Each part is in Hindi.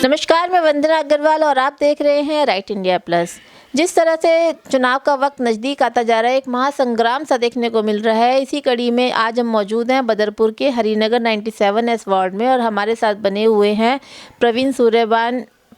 नमस्कार, मैं वंदना अग्रवाल और आप देख रहे हैं राइट इंडिया प्लस। जिस तरह से चुनाव का वक्त नज़दीक आता जा रहा है, एक महासंग्राम सा देखने को मिल रहा है। इसी कड़ी में आज हम मौजूद हैं बदरपुर के हरिनगर 97S वार्ड में और हमारे साथ बने हुए हैं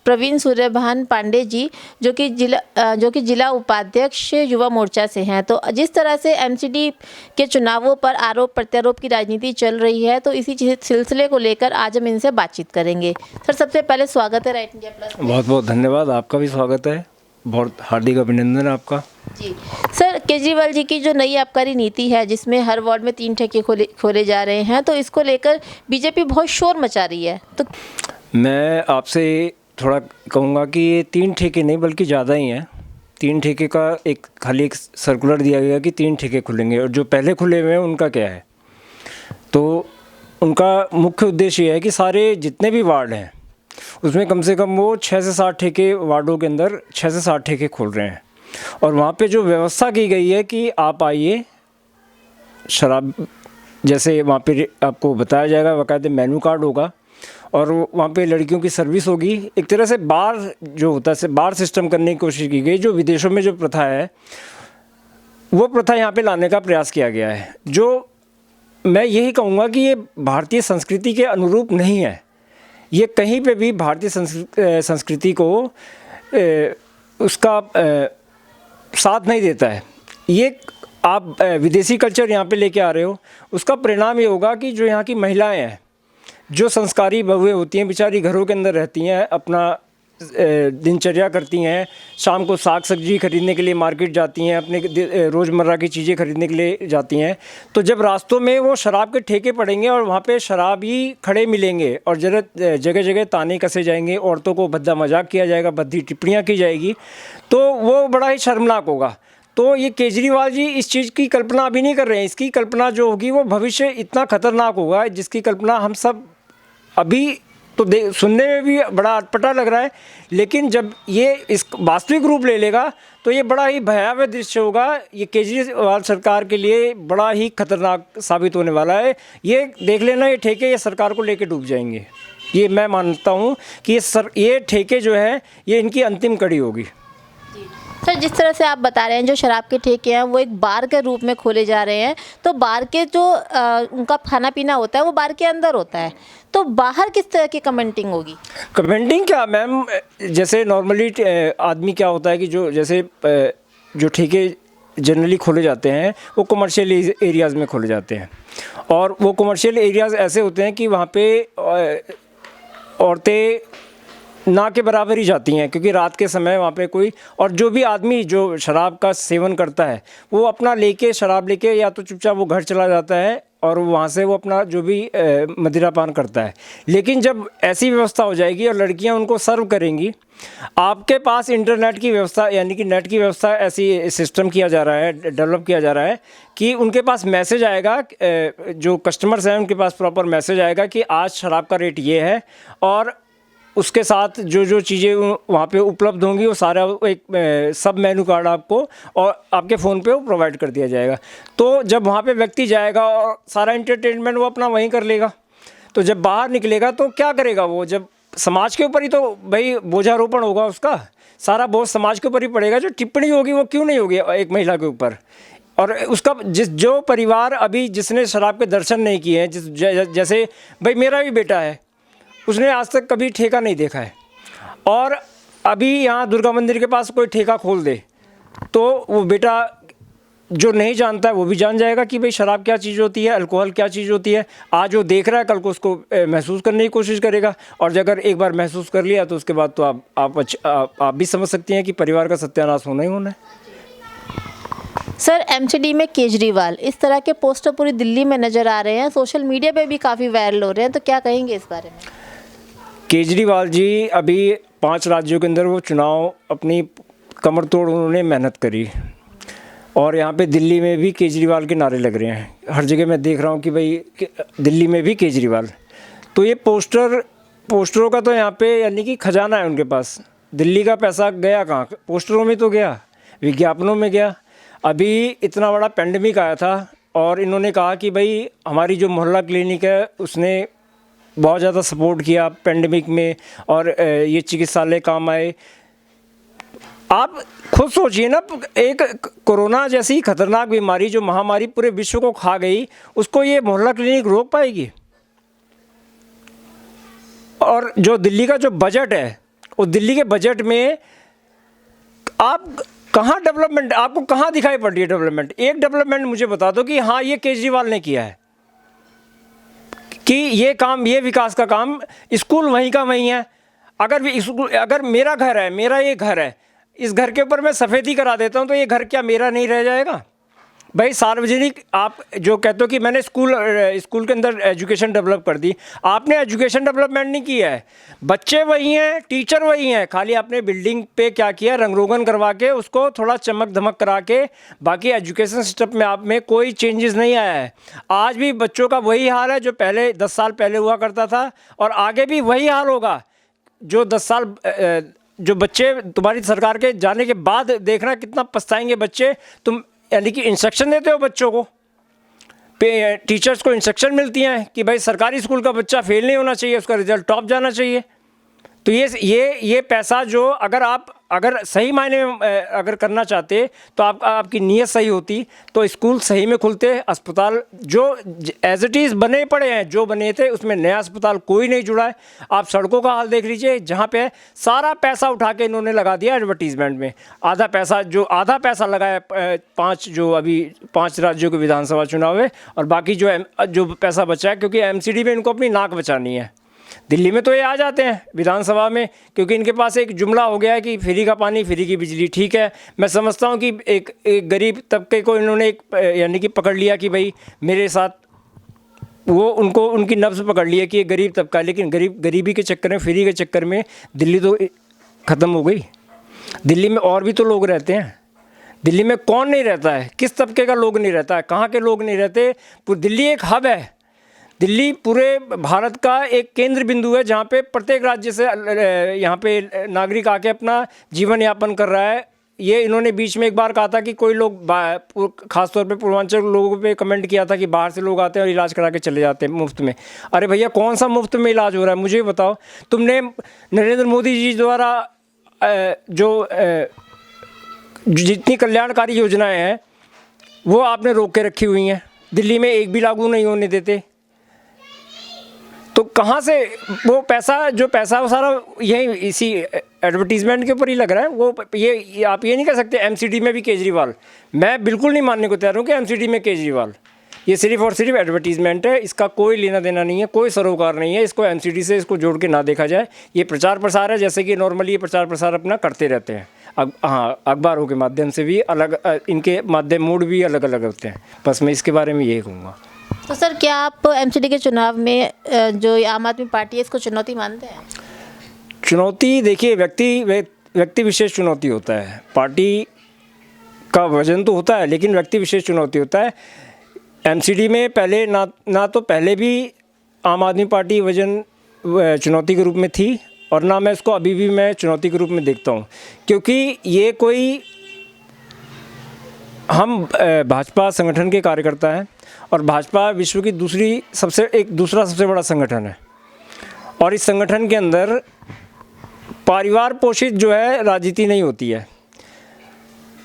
प्रवीण सूर्यभान पांडे जी, जो कि जिला उपाध्यक्ष युवा मोर्चा से हैं। तो जिस तरह से एमसीडी के चुनावों पर आरोप प्रत्यारोप की राजनीति चल रही है, तो इसी सिलसिले को लेकर आज हम इनसे बातचीत करेंगे। सर, सबसे पहले स्वागत है राइट इंडिया प्लस। बहुत बहुत धन्यवाद, आपका भी स्वागत है, बहुत हार्दिक अभिनंदन आपका जी। सर, केजरीवाल जी की जो नई आबकारी नीति है, जिसमें हर वार्ड में 3 ठेके खोले जा रहे हैं, तो इसको लेकर बीजेपी बहुत शोर मचा रही है। तो मैं आपसे थोड़ा कहूँगा कि ये 3 ठेके नहीं बल्कि ज़्यादा ही हैं। 3 ठेके का खाली एक सर्कुलर दिया गया कि 3 ठेके खुलेंगे, और जो पहले खुले हुए हैं उनका क्या है। तो उनका मुख्य उद्देश्य ये है कि सारे जितने भी वार्ड हैं उसमें कम से कम वो 6 से 7 ठेके, वार्डों के अंदर 6 से 7 ठेके खोल रहे हैं। और वहाँ पे जो व्यवस्था की गई है कि आप आइए, शराब जैसे वहाँ पे आपको बताया जाएगा, बाकायदे मेनू कार्ड होगा और वहाँ पे लड़कियों की सर्विस होगी। एक तरह से बार जो होता है, बार सिस्टम करने की कोशिश की गई। जो विदेशों में जो प्रथा है वो प्रथा यहाँ पे लाने का प्रयास किया गया है, जो मैं यही कहूँगा कि ये भारतीय संस्कृति के अनुरूप नहीं है। ये कहीं पे भी भारतीय संस्कृति को उसका साथ नहीं देता है। ये आप विदेशी कल्चर यहाँ पे लेके आ रहे हो, उसका परिणाम ये होगा कि जो यहाँ की महिलाएं हैं, जो संस्कारी बहुएं होती हैं, बेचारी घरों के अंदर रहती हैं, अपना दिनचर्या करती हैं, शाम को साग सब्जी खरीदने के लिए मार्केट जाती हैं, अपने रोज़मर्रा की चीज़ें खरीदने के लिए जाती हैं। तो जब रास्तों में वो शराब के ठेके पड़ेंगे और वहाँ पे शराबी खड़े मिलेंगे और जगह जगह ताने कसे जाएंगे, औरतों को भद्दा मजाक किया जाएगा, भद्दी टिप्पणियाँ की जाएगी, तो वो बड़ा ही शर्मनाक होगा। तो ये केजरीवाल जी इस चीज़ की कल्पना अभी नहीं कर रहे हैं। इसकी कल्पना जो होगी वो भविष्य इतना खतरनाक होगा, जिसकी कल्पना हम सब अभी तो सुनने में भी बड़ा अटपटा लग रहा है, लेकिन जब ये इस वास्तविक रूप ले लेगा तो ये बड़ा ही भयावह दृश्य होगा। ये केजरीवाल सरकार के लिए बड़ा ही खतरनाक साबित होने वाला है। ये देख लेना, ये ठेके ये सरकार को लेके डूब जाएंगे। ये मैं मानता हूँ कि ये ठेके जो है ये इनकी अंतिम कड़ी होगी। सर, जिस तरह से आप बता रहे हैं, जो शराब के ठेके हैं वो एक बार के रूप में खोले जा रहे हैं, तो बार के जो उनका खाना पीना होता है वो बार के अंदर होता है, तो बाहर किस तरह की कमेंटिंग होगी? कमेंटिंग क्या मैम, जैसे नॉर्मली आदमी क्या होता है कि जो ठेके जनरली खोले जाते हैं वो कमर्शियल एरियाज़ में खोले जाते हैं, और वो कमर्शियल एरियाज़ ऐसे होते हैं कि वहाँ पे औरतें ना के बराबर ही जाती हैं, क्योंकि रात के समय वहाँ पे कोई, और जो भी आदमी जो शराब का सेवन करता है वो अपना शराब लेके या तो चुपचाप वो घर चला जाता है और वहाँ से वो अपना जो भी मदिरापान करता है। लेकिन जब ऐसी व्यवस्था हो जाएगी और लड़कियाँ उनको सर्व करेंगी, आपके पास इंटरनेट की व्यवस्था यानी कि नेट की व्यवस्था ऐसी सिस्टम किया जा रहा है, डेवलप किया जा रहा है कि उनके पास मैसेज आएगा, जो कस्टमर्स हैं उनके पास प्रॉपर मैसेज आएगा कि आज शराब का रेट ये है, और उसके साथ जो चीज़ें वहाँ पे उपलब्ध होंगी वो सारा एक सब मेनू कार्ड आपको और आपके फ़ोन पे वो प्रोवाइड कर दिया जाएगा। तो जब वहाँ पे व्यक्ति जाएगा और सारा एंटरटेनमेंट वो अपना वहीं कर लेगा, तो जब बाहर निकलेगा तो क्या करेगा वो, जब समाज के ऊपर ही तो भाई बोझारोपण होगा, उसका सारा बोझ समाज के ऊपर ही पड़ेगा। जो टिप्पणी होगी वो क्यों नहीं होगी एक महिला के ऊपर, और उसका जो परिवार अभी जिसने शराब के दर्शन नहीं किए हैं, जैसे भाई मेरा भी बेटा है, उसने आज तक कभी ठेका नहीं देखा है, और अभी यहाँ दुर्गा मंदिर के पास कोई ठेका खोल दे तो वो बेटा जो नहीं जानता है वो भी जान जाएगा कि भाई शराब क्या चीज़ होती है, अल्कोहल क्या चीज़ होती है। आज वो देख रहा है, कल को उसको महसूस करने की कोशिश करेगा, और अगर एक बार महसूस कर लिया तो उसके बाद तो आप भी समझ सकती हैं कि परिवार का सत्यानाश होना ही होना है। सर, एमसीडी में केजरीवाल, इस तरह के पोस्टर पूरी दिल्ली में नज़र आ रहे हैं, सोशल मीडिया पे भी काफ़ी वायरल हो रहे हैं, तो क्या कहेंगे इस बारे में? केजरीवाल जी अभी 5 राज्यों के अंदर वो चुनाव अपनी कमर तोड़ उन्होंने मेहनत करी, और यहाँ पे दिल्ली में भी केजरीवाल के नारे लग रहे हैं। हर जगह मैं देख रहा हूँ कि भाई दिल्ली में भी केजरीवाल। तो ये पोस्टरों का तो यहाँ पे यानी कि खजाना है उनके पास। दिल्ली का पैसा गया कहाँ? पोस्टरों में तो गया, विज्ञापनों में गया। अभी इतना बड़ा पेंडेमिक आया था और इन्होंने कहा कि भाई हमारी जो मोहल्ला क्लिनिक है उसने बहुत ज़्यादा सपोर्ट किया पेंडेमिक में, और ये चिकित्सालय काम आए। आप खुद सोचिए ना, एक कोरोना जैसी खतरनाक बीमारी जो महामारी पूरे विश्व को खा गई, उसको ये मोहल्ला क्लिनिक रोक पाएगी? और जो दिल्ली का जो बजट है, उस दिल्ली के बजट में आप कहाँ डेवलपमेंट, आपको कहाँ दिखाई पड़ रही है डेवलपमेंट? एक डेवलपमेंट मुझे बता दो कि हाँ ये केजरीवाल ने किया है, कि ये काम, ये विकास का काम, स्कूल वहीं का वहीं है। अगर मेरा घर है, मेरा ये घर है, इस घर के ऊपर मैं सफ़ेदी करा देता हूँ तो ये घर क्या मेरा नहीं रह जाएगा? भाई सार्वजनिक, आप जो कहते हो कि मैंने स्कूल के अंदर एजुकेशन डेवलप कर दी, आपने एजुकेशन डेवलपमेंट नहीं किया है। बच्चे वही हैं, टीचर वही हैं, खाली आपने बिल्डिंग पे क्या किया, रंग रोगन करवा के उसको थोड़ा चमक धमक करा के, बाकी एजुकेशन सिस्टम में आप में कोई चेंजेस नहीं आया है। आज भी बच्चों का वही हाल है जो पहले 10 साल पहले हुआ करता था, और आगे भी वही हाल होगा। जो 10 साल जो बच्चे तुम्हारी सरकार के जाने के बाद देखना कितना पछताएंगे बच्चे। तुम यानी कि इंस्ट्रक्शन देते हो बच्चों को, टीचर्स को इंस्ट्रक्शन मिलती हैं कि भाई सरकारी स्कूल का बच्चा फेल नहीं होना चाहिए, उसका रिजल्ट टॉप जाना चाहिए। तो ये पैसा जो अगर सही मायने में अगर करना चाहते तो आपकी नीयत सही होती तो स्कूल सही में खुलते, अस्पताल जो एज इट इज़ बने पड़े हैं, जो बने थे उसमें नया अस्पताल कोई नहीं जुड़ा है। आप सड़कों का हाल देख लीजिए, जहाँ पे सारा पैसा उठा के इन्होंने लगा दिया एडवर्टीज़मेंट में। आधा पैसा लगाया 5 राज्यों के विधानसभा चुनाव है, और बाकी जो पैसा बचा है, क्योंकि एमसीडी में इनको अपनी नाक बचानी है। दिल्ली में तो ये आ जाते हैं विधानसभा में, क्योंकि इनके पास एक जुमला हो गया है कि फ्री का पानी, फ्री की बिजली। ठीक है, मैं समझता हूँ कि एक गरीब तबके को इन्होंने यानी कि पकड़ लिया कि भाई मेरे साथ, वो उनकी नब्ज़ पकड़ लिया कि ये गरीब तबका है। लेकिन गरीबी के चक्कर में, फ्री के चक्कर में दिल्ली तो ख़त्म हो गई। दिल्ली में और भी तो लोग रहते हैं। दिल्ली में कौन नहीं रहता है? किस तबके का लोग नहीं रहता है? कहाँ के लोग नहीं रहते? दिल्ली एक हब है। दिल्ली पूरे भारत का एक केंद्र बिंदु है, जहाँ पे प्रत्येक राज्य से यहाँ पे नागरिक आके अपना जीवन यापन कर रहा है। ये इन्होंने बीच में एक बार कहा था कि कोई लोग, खासतौर पे पूर्वांचल लोगों पे कमेंट किया था कि बाहर से लोग आते हैं और इलाज करा के चले जाते हैं मुफ्त में। अरे भैया, कौन सा मुफ्त में इलाज हो रहा है मुझे बताओ। तुमने नरेंद्र मोदी जी द्वारा जितनी कल्याणकारी योजनाएँ हैं वो आपने रोक के रखी हुई हैं, दिल्ली में एक भी लागू नहीं होने देते। तो कहाँ से वो पैसा वो सारा यही इसी एडवर्टीज़मेंट के ऊपर ही लग रहा है। वो ये आप ये नहीं कह सकते एमसीडी में भी केजरीवाल। मैं बिल्कुल नहीं मानने को तैयार हूँ कि एमसीडी में केजरीवाल। ये सिर्फ और सिर्फ एडवर्टीज़मेंट है, इसका कोई लेना देना नहीं है, कोई सरोकार नहीं है। इसको एमसीडी से इसको जोड़ के ना देखा जाए। ये प्रचार प्रसार है, जैसे कि नॉर्मली ये प्रचार प्रसार अपना करते रहते हैं। हाँ, अखबारों के माध्यम से भी अलग, इनके माध्यम मूड भी अलग अलग होते हैं। बस मैं इसके बारे में यही कहूँगा। तो सर, क्या आप एमसीडी के चुनाव में जो आम आदमी पार्टी है इसको चुनौती मानते हैं? चुनौती देखिए, व्यक्ति विशेष चुनौती होता है। पार्टी का वजन तो होता है, लेकिन व्यक्ति विशेष चुनौती होता है। एमसीडी में पहले ना तो पहले भी आम आदमी पार्टी वजन चुनौती के रूप में थी, और ना मैं इसको अभी भी मैं चुनौती के रूप में देखता हूँ। क्योंकि ये कोई, हम भाजपा संगठन के कार्यकर्ता हैं, और भाजपा विश्व की दूसरा सबसे बड़ा संगठन है। और इस संगठन के अंदर परिवार पोषित जो है राजनीति नहीं होती है।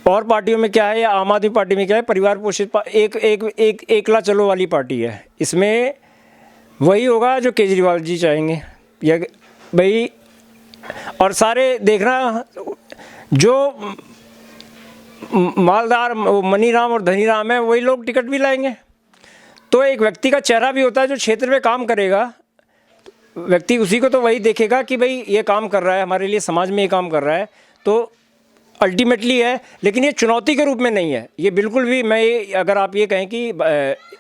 और पार्टियों में क्या है, या आम आदमी पार्टी में क्या है, परिवार पोषित एकला चलो वाली पार्टी है। इसमें वही होगा जो केजरीवाल जी चाहेंगे, या भाई, और सारे देखना जो मालदार मनीराम और धनीराम है वही लोग टिकट भी लाएंगे। तो एक व्यक्ति का चेहरा भी होता है, जो क्षेत्र में काम करेगा व्यक्ति, उसी को तो वही देखेगा कि भाई ये काम कर रहा है हमारे लिए, समाज में ये काम कर रहा है, तो अल्टीमेटली है। लेकिन ये चुनौती के रूप में नहीं है। ये बिल्कुल भी, अगर आप ये कहें कि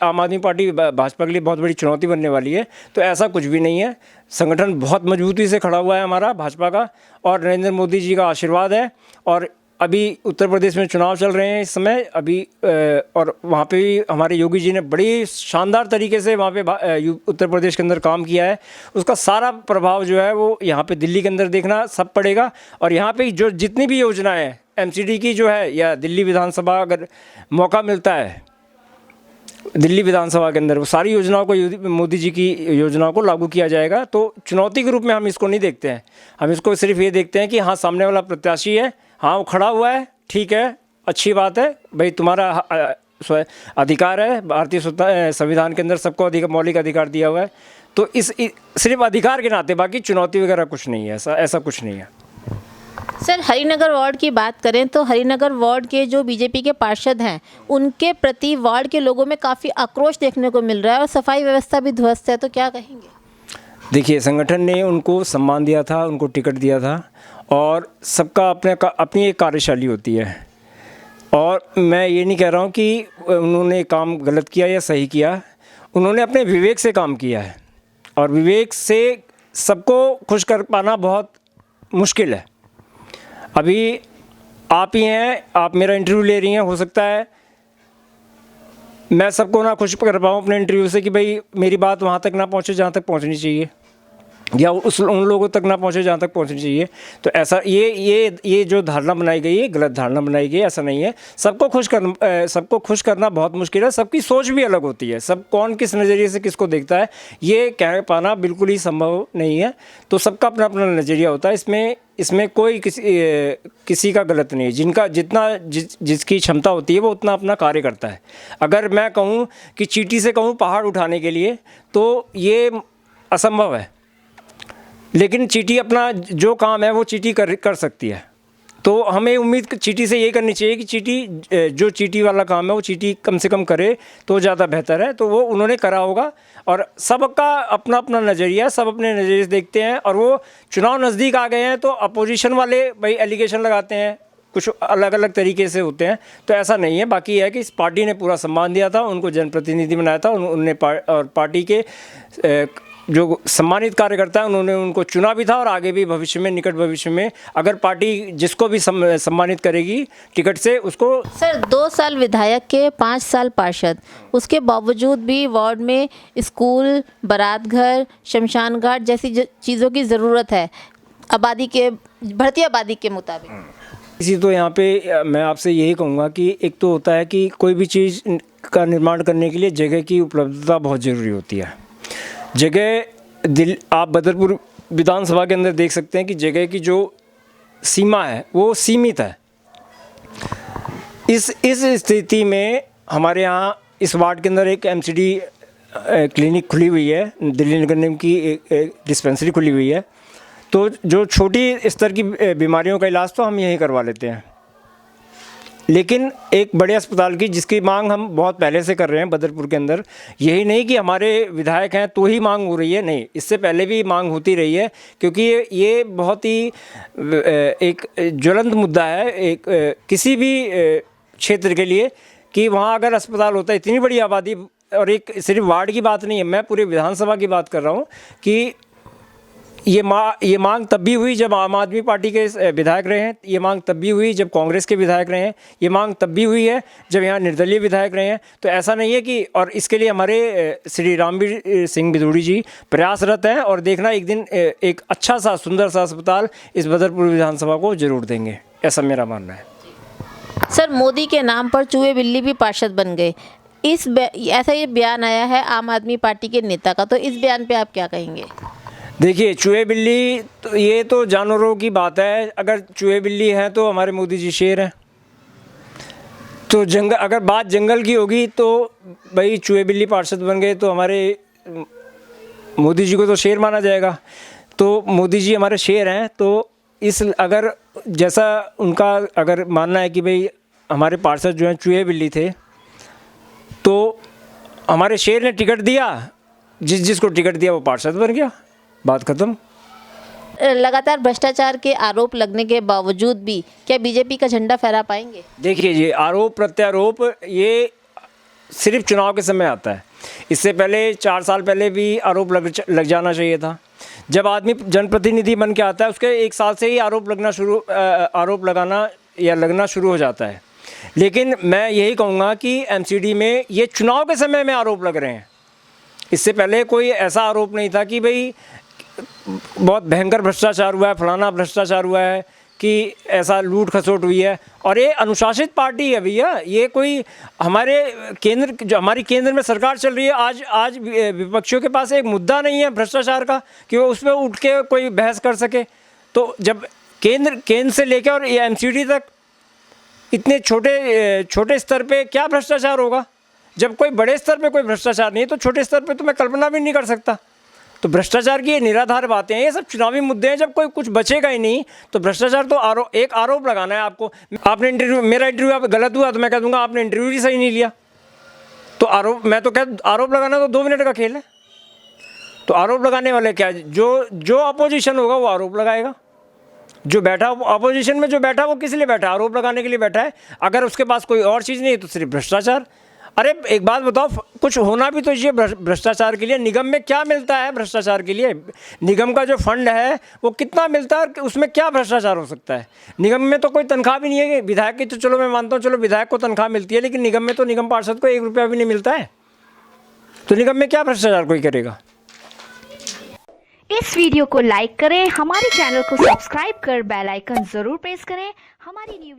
आम आदमी पार्टी भाजपा के लिए बहुत बड़ी चुनौती बनने वाली है, तो ऐसा कुछ भी नहीं है। संगठन बहुत मजबूती से खड़ा हुआ है हमारा भाजपा का, और नरेंद्र मोदी जी का आशीर्वाद है। और अभी उत्तर प्रदेश में चुनाव चल रहे हैं इस समय अभी, और वहाँ पे भी हमारे योगी जी ने बड़ी शानदार तरीके से वहाँ पे उत्तर प्रदेश के अंदर काम किया है। उसका सारा प्रभाव जो है वो यहाँ पे दिल्ली के अंदर देखना सब पड़ेगा। और यहाँ पे जो जितनी भी योजनाएं हैं एमसीडी की जो है, या दिल्ली विधानसभा अगर मौका मिलता है दिल्ली विधानसभा के अंदर वो सारी योजनाओं को, मोदी जी की योजनाओं को लागू किया जाएगा। तो चुनौती के रूप में हम इसको नहीं देखते हैं, हम इसको सिर्फ ये देखते हैं कि हाँ सामने वाला प्रत्याशी है, हाँ वो खड़ा हुआ है, ठीक है, अच्छी बात है भाई, तुम्हारा अधिकार है, भारतीय संविधान के अंदर सबको मौलिक अधिकार दिया हुआ है। तो सिर्फ अधिकार के नाते, बाकी चुनौती वगैरह कुछ नहीं है, ऐसा कुछ नहीं है। सर, हरिनगर वार्ड की बात करें तो हरिनगर वार्ड के जो बीजेपी के पार्षद हैं, उनके प्रति वार्ड के लोगों में काफ़ी आक्रोश देखने को मिल रहा है और सफाई व्यवस्था भी ध्वस्त है, तो क्या कहेंगे? देखिए, संगठन ने उनको सम्मान दिया था, उनको टिकट दिया था, और सबका अपनी एक कार्यशैली होती है। और मैं ये नहीं कह रहा हूँ कि उन्होंने काम गलत किया या सही किया, उन्होंने अपने विवेक से काम किया है, और विवेक से सबको खुश कर पाना बहुत मुश्किल है। अभी आप ही हैं, आप मेरा इंटरव्यू ले रही हैं, हो सकता है मैं सबको ना खुश कर पाऊँ अपने इंटरव्यू से कि भाई मेरी बात वहाँ तक ना पहुँचे जहाँ तक पहुँचनी चाहिए, या उन लोगों तक ना पहुँचे जहाँ तक पहुँचनी चाहिए। तो ऐसा ये जो धारणा बनाई गई है, गलत धारणा बनाई गई है, ऐसा नहीं है। सबको खुश करना बहुत मुश्किल है, सबकी सोच भी अलग होती है, सब कौन किस नज़रिए से किसको देखता है ये कह पाना बिल्कुल ही संभव नहीं है। तो सबका अपना अपना नज़रिया होता है, इसमें कोई किसी का गलत नहीं है। जिसकी क्षमता होती है वो उतना अपना कार्य करता है। अगर मैं कहूँ कि चींटी से कहूँ पहाड़ उठाने के लिए, तो ये असंभव है, लेकिन चींटी अपना जो काम है वो चींटी कर सकती है। तो हमें उम्मीद चींटी से ये करनी चाहिए कि जो चींटी वाला काम है वो चींटी कम से कम करे तो ज़्यादा बेहतर है। तो वो उन्होंने करा होगा, और सबका अपना अपना नज़रिया, सब अपने नज़रिए से देखते हैं। और वो चुनाव नज़दीक आ गए हैं तो अपोजिशन वाले भाई एलिगेशन लगाते हैं, कुछ अलग अलग तरीके से होते हैं। तो ऐसा नहीं है। बाकी है कि इस पार्टी ने पूरा सम्मान दिया था, उनको जनप्रतिनिधि बनाया था, उन्होंने और पार्टी के जो सम्मानित कार्यकर्ता है उन्होंने उनको चुना भी था, और आगे भी भविष्य में, निकट भविष्य में अगर पार्टी जिसको भी सम्मानित करेगी टिकट से उसको। सर, 2 साल विधायक के 5 साल पार्षद, उसके बावजूद भी वार्ड में स्कूल, बारात घर, शमशान घाट जैसी चीज़ों की ज़रूरत है बढ़ती आबादी के मुताबिक। इसी तो यहाँ पे मैं आपसे यही कहूँगा कि एक तो होता है कि कोई भी चीज़ का निर्माण करने के लिए जगह की उपलब्धता बहुत ज़रूरी होती है। आप बदरपुर विधानसभा के अंदर देख सकते हैं कि जगह की जो सीमा है वो सीमित है। इस स्थिति में हमारे यहाँ इस वार्ड के अंदर एक एमसीडी क्लिनिक खुली हुई है, दिल्ली नगर निगम की एक डिस्पेंसरी खुली हुई है। तो जो छोटी स्तर की बीमारियों का इलाज तो हम यहीं करवा लेते हैं, लेकिन एक बड़े अस्पताल की जिसकी मांग हम बहुत पहले से कर रहे हैं बदरपुर के अंदर, यही नहीं कि हमारे विधायक हैं तो ही मांग हो रही है, नहीं, इससे पहले भी मांग होती रही है। क्योंकि ये बहुत ही एक ज्वलंत मुद्दा है एक किसी भी क्षेत्र के लिए, कि वहाँ अगर अस्पताल होता है, इतनी बड़ी आबादी, और एक सिर्फ वार्ड की बात नहीं है, मैं पूरे विधानसभा की बात कर रहा हूँ कि ये मांग तब भी हुई जब आम आदमी पार्टी के विधायक रहे हैं, ये मांग तब भी हुई जब कांग्रेस के विधायक रहे हैं, ये मांग तब भी हुई है जब यहाँ निर्दलीय विधायक रहे हैं। तो ऐसा नहीं है कि, और इसके लिए हमारे श्री रामवीर सिंह बिदूड़ी जी प्रयासरत हैं, और देखना एक दिन एक अच्छा सा सुंदर सा अस्पताल इस बदरपुर विधानसभा को जरूर देंगे, ऐसा मेरा मानना है। सर, मोदी के नाम पर चूहे बिल्ली भी पार्षद बन गए, ऐसा ये बयान आया है आम आदमी पार्टी के नेता का, तो इस बयान पे आप क्या कहेंगे? देखिए, चूहे बिल्ली तो ये तो जानवरों की बात है। अगर चूहे बिल्ली हैं तो हमारे मोदी जी शेर हैं। तो अगर बात जंगल की होगी तो भाई चूहे बिल्ली पार्षद बन गए तो हमारे मोदी जी को तो शेर माना जाएगा। तो मोदी जी हमारे शेर हैं। तो अगर जैसा उनका अगर मानना है कि भाई हमारे पार्षद जो हैं चूहे बिल्ली थे, तो हमारे शेर ने टिकट दिया, जिसको टिकट दिया वो पार्षद बन गया, बात खत्म। लगातार भ्रष्टाचार के आरोप लगने के बावजूद भी क्या बीजेपी का झंडा फहरा पाएंगे? देखिए, ये आरोप प्रत्यारोप ये सिर्फ चुनाव के समय आता है। इससे पहले 4 साल पहले भी आरोप लग जाना चाहिए था। जब आदमी जनप्रतिनिधि बन के आता है उसके 1 साल से ही आरोप लगना शुरू हो जाता है। लेकिन मैं यही कहूँगा कि एमसीडी में ये चुनाव के समय में आरोप लग रहे हैं। इससे पहले कोई ऐसा आरोप नहीं था कि भाई बहुत भयंकर भ्रष्टाचार हुआ है, फलाना भ्रष्टाचार हुआ है, कि ऐसा लूट खसोट हुई है। और ये अनुशासित पार्टी है भैया, ये कोई हमारे केंद्र, जो हमारी केंद्र में सरकार चल रही है, आज विपक्षियों के पास एक मुद्दा नहीं है भ्रष्टाचार का कि वो उसमें उठ के कोई बहस कर सके। तो जब केंद्र से लेकर और एमसीडी तक इतने छोटे स्तर पे क्या भ्रष्टाचार होगा? जब कोई बड़े स्तर पे कोई भ्रष्टाचार नहीं है तो छोटे स्तर पे तो मैं कल्पना भी नहीं कर सकता। तो भ्रष्टाचार की ये निराधार बातें हैं, ये सब चुनावी मुद्दे हैं। जब कोई कुछ बचेगा ही नहीं तो भ्रष्टाचार तो एक आरोप लगाना है आपको। आपने मेरा इंटरव्यू आप गलत हुआ तो मैं कह दूंगा आपने इंटरव्यू ही सही नहीं लिया। तो मैं तो आरोप लगाना तो 2 मिनट का खेल है। तो आरोप लगाने वाले क्या, जो अपोजिशन होगा वो आरोप लगाएगा। जो बैठा अपोजिशन में जो बैठा वो किस लिए बैठा? आरोप लगाने के लिए बैठा है। अगर उसके पास कोई और चीज़ नहीं है तो सिर्फ भ्रष्टाचार। अरे एक बात बताओ, कुछ होना भी तो चाहिए भ्रष्टाचार के लिए। निगम में क्या मिलता है भ्रष्टाचार के लिए? निगम का जो फंड है वो कितना मिलता है, उसमें क्या भ्रष्टाचार हो सकता है? निगम में तो कोई तनख्वाह भी नहीं है। विधायक की तो चलो मैं मानता हूँ, चलो विधायक को तनख्वाह मिलती है, लेकिन निगम में तो निगम पार्षद को 1 रुपया भी नहीं मिलता है। तो निगम में क्या भ्रष्टाचार कोई करेगा? इस वीडियो को लाइक करें, हमारे चैनल को सब्सक्राइब कर बेल आइकन जरूर प्रेस करें। हमारी न्यू